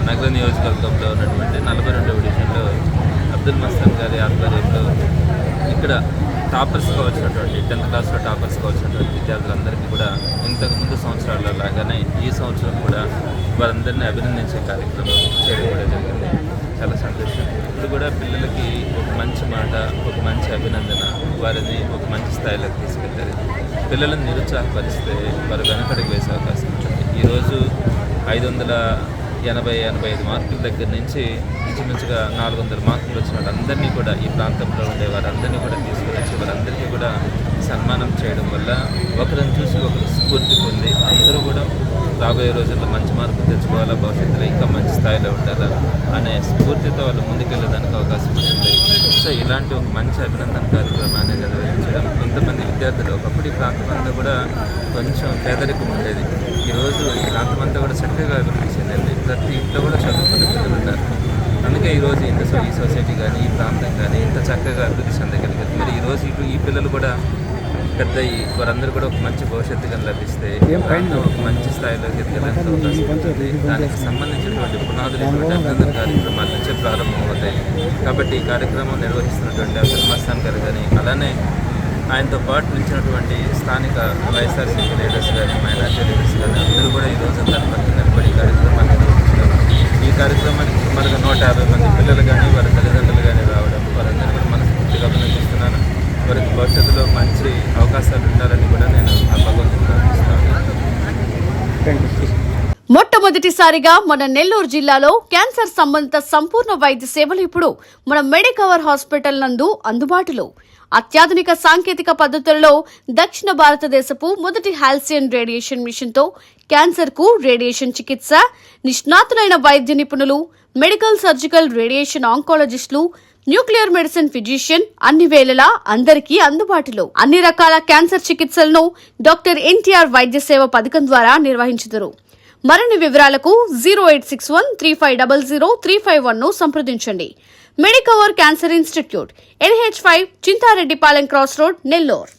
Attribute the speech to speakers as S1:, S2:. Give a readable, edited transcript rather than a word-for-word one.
S1: నగర నియోజకవర్గంలో ఉన్నటువంటి 42వ డివిజన్లో అబ్దుల్ మస్తాన్ గారి ఆధ్వర్యంలో ఇక్కడ టాపర్స్గా వచ్చినటువంటి 10th క్లాస్లో టాపర్స్గా వచ్చినటువంటి విద్యార్థులందరికీ కూడా ఇంతకుముందు సంవత్సరాల లాగానే ఈ సంవత్సరం కూడా వారందరినీ అభినందించే కార్యక్రమం చేయడం కూడా జరిగింది. చాలా సంతోషం. ఇప్పుడు కూడా పిల్లలకి ఒక మంచి మాట, ఒక మంచి అభినందన వారిని ఒక మంచి స్థాయిలోకి తీసుకెళ్తారు. పిల్లలను నిరుత్సాహపరిస్తే వారు వెనకడికి వేసే అవకాశం ఉంటుంది. ఈరోజు 585 మార్కుల దగ్గర నుంచి ఇంచుమించుగా 400 మార్కులు వచ్చిన వాళ్ళందరినీ కూడా ఈ ప్రాంతంలో ఉండే వారందరినీ కూడా తీసుకుని వచ్చి వారందరికీ కూడా సన్మానం చేయడం వల్ల ఒకరిని చూసి ఒకరు స్ఫూర్తి పొంది అందరూ కూడా రాబోయే రోజుల్లో మంచి మార్కులు తెచ్చుకోవాలా, భవిష్యత్తులో ఇంకా మంచి స్థాయిలో ఉండాలా అనే స్ఫూర్తితో వాళ్ళు ముందుకెళ్ళడానికి అవకాశం ఉంటుంది. సో ఇలాంటి ఒక మంచి అభినందన కార్యక్రమాన్ని నిర్వహించడం, కొంతమంది విద్యార్థులు ఒకప్పుడు ఈ ప్రాంతం అంతా కూడా కొంచెం పేదరికం ఉండేది. ఈరోజు ఈ ప్రాంతం అంతా కూడా చక్కగా అభివృద్ధి చెందింది. ప్రతి ఇంట్లో కూడా చదువుకునే పిల్లలు ఉన్నారు. అందుకే ఈరోజు ఈ సొసైటీ కానీ ఈ ప్రాంతం కానీ ఇంత చక్కగా అభివృద్ధి చెందగలిగింది. మరి ఈరోజు ఈ పిల్లలు కూడా పెద్ద వారందరూ కూడా ఒక మంచి భవిష్యత్తు కానీ లభిస్తే ఒక మంచి స్థాయిలోకి ఎదగడానికి అవకాశం ఉంటుంది. దానికి సంబంధించినటువంటి పునాదులు అభినందన కార్యక్రమాల నుంచే ప్రారంభమవుతాయి. కాబట్టి ఈ కార్యక్రమం నిర్వహిస్తున్నటువంటి అబ్దుల్ మస్తాన్ గారు కానీ, అలానే ఆయనతో పాటు నిలిచినటువంటి స్థానిక వైఎస్ఆర్సీపీ లీడర్స్ కానీ, మైనార్టీ లీడర్స్ కానీ అందరూ కూడా ఈరోజు దాని పట్ల నిలబడి కార్యక్రమాన్ని నిర్వహించడం, ఈ కార్యక్రమానికి సుమారుగా 150 మంది పిల్లలు కానీ వారి తల్లిదండ్రులు కానీ రావడం, వారందరూ కూడా మనస్ఫూర్తిగా అభినందిస్తున్నాను. వారికి భవిష్యత్తులో మంచి అవకాశాలు ఉండాలని కూడా నేను ఆ భగవంతుని ప్రార్థిస్తున్నాను.
S2: మొట్టమొదటిసారిగా మన నెల్లూరు జిల్లాలో క్యాన్సర్ సంబంధిత సంపూర్ణ వైద్య సేవలు ఇప్పుడు మన మెడికవర్ హాస్పిటల్ నందు అందుబాటులో. అత్యాధునిక సాంకేతిక పద్ధతులలో దక్షిణ భారతదేశపు మొదటి హాల్సియన్ రేడియేషన్ మిషన్ తో క్యాన్సర్ కు రేడియేషన్ చికిత్స, నిష్ణాతులైన వైద్య నిపుణులు, మెడికల్ సర్జికల్ రేడియేషన్ ఆంకాలజిస్టులు, న్యూక్లియర్ మెడిసిన్ ఫిజిషియన్ అన్ని వేళలా అందరికీ అందుబాటులో. అన్ని రకాల క్యాన్సర్ చికిత్సలను డాక్టర్ ఎన్టీఆర్ వైద్య సేవ పథకం ద్వారా నిర్వహించుదురు. మరిన్ని వివరాలకు 086135003551 ను సంప్రదించండి. Medicover cancer institute, NH5, Chintareddypalem cross road, Nellore.